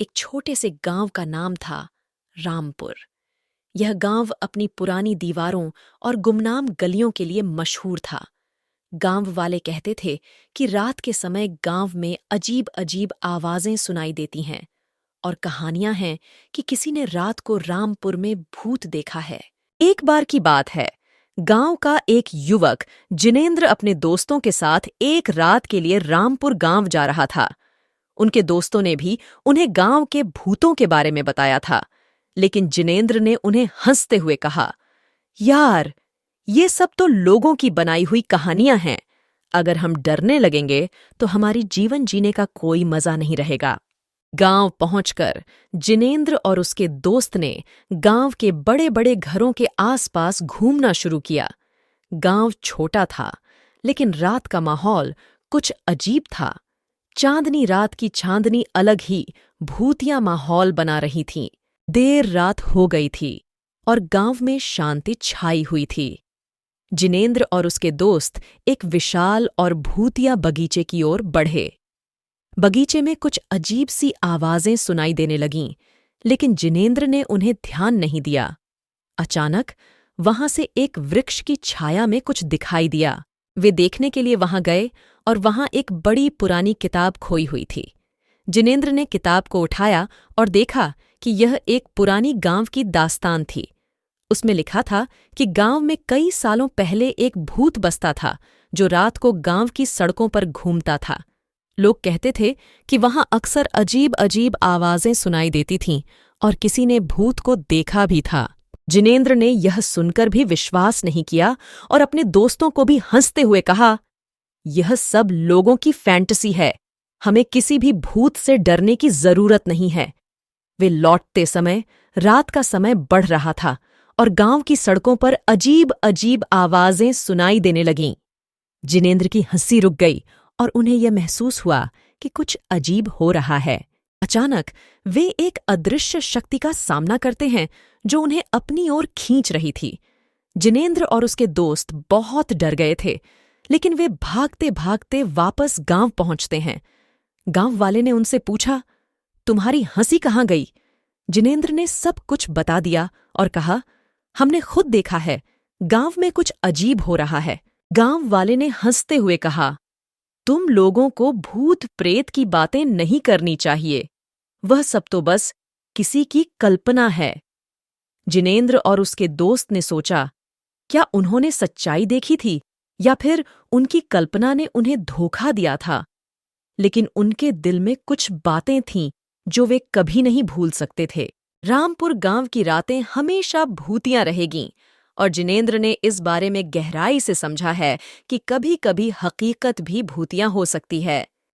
एक छोटे से गांव का नाम था रामपुर। यह गांव अपनी पुरानी दीवारों और गुमनाम गलियों के लिए मशहूर था। गांव वाले कहते थे कि रात के समय गांव में अजीब अजीब आवाजें सुनाई देती हैं और कहानियां हैं कि किसी ने रात को रामपुर में भूत देखा है। एक बार की बात है, गांव का एक युवक जिनेंद्र अपने दोस्तों के साथ एक रात के लिए रामपुर गांव जा रहा था। उनके दोस्तों ने भी उन्हें गांव के भूतों के बारे में बताया था, लेकिन जिनेंद्र ने उन्हें हंसते हुए कहा, यार, ये सब तो लोगों की बनाई हुई कहानियां हैं। अगर हम डरने लगेंगे तो हमारी जीवन जीने का कोई मजा नहीं रहेगा। गांव पहुंचकर जिनेंद्र और उसके दोस्त ने गांव के बड़े बड़े घरों के आसपास घूमना शुरू किया। गांव छोटा था, लेकिन रात का माहौल कुछ अजीब था। चांदनी रात की चांदनी अलग ही भूतिया माहौल बना रही थी। देर रात हो गई थी और गांव में शांति छाई हुई थी। जिनेंद्र और उसके दोस्त एक विशाल और भूतिया बगीचे की ओर बढ़े। बगीचे में कुछ अजीब सी आवाजें सुनाई देने लगीं, लेकिन जिनेंद्र ने उन्हें ध्यान नहीं दिया। अचानक वहां से एक वृक्ष की छाया में कुछ दिखाई दिया। वे देखने के लिए वहां गए और वहां एक बड़ी पुरानी किताब खोई हुई थी। जिनेंद्र ने किताब को उठाया और देखा कि यह एक पुरानी गांव की दास्तान थी। उसमें लिखा था कि गांव में कई सालों पहले एक भूत बसता था जो रात को गांव की सड़कों पर घूमता था। लोग कहते थे कि वहां अक्सर अजीब अजीब आवाजें सुनाई देती थीं और किसी ने भूत को देखा भी था। जिनेंद्र ने यह सुनकर भी विश्वास नहीं किया और अपने दोस्तों को भी हंसते हुए कहा, यह सब लोगों की फैंटेसी है। हमें किसी भी भूत से डरने की जरूरत नहीं है। वे लौटते समय रात का समय बढ़ रहा था और गांव की सड़कों पर अजीब अजीब आवाजें सुनाई देने लगीं। जिनेंद्र की हंसी रुक गई और उन्हें यह महसूस हुआ कि कुछ अजीब हो रहा है। अचानक वे एक अदृश्य शक्ति का सामना करते हैं जो उन्हें अपनी ओर खींच रही थी। जिनेंद्र और उसके दोस्त बहुत डर गए थे, लेकिन वे भागते भागते वापस गांव पहुंचते हैं। गांव वाले ने उनसे पूछा, तुम्हारी हंसी कहाँ गई? जिनेंद्र ने सब कुछ बता दिया और कहा, हमने खुद देखा है, गांव में कुछ अजीब हो रहा है। गांव वाले ने हंसते हुए कहा, तुम लोगों को भूत प्रेत की बातें नहीं करनी चाहिए। वह सब तो बस किसी की कल्पना है। जिनेंद्र और उसके दोस्त ने सोचा, क्या उन्होंने सच्चाई देखी थी या फिर उनकी कल्पना ने उन्हें धोखा दिया था? लेकिन उनके दिल में कुछ बातें थीं जो वे कभी नहीं भूल सकते थे। रामपुर गांव की रातें हमेशा भूतियां रहेगीं और जिनेंद्र ने इस बारे में गहराई से समझा है कि कभी-कभी हकीकत भी भूतियां हो सकती है।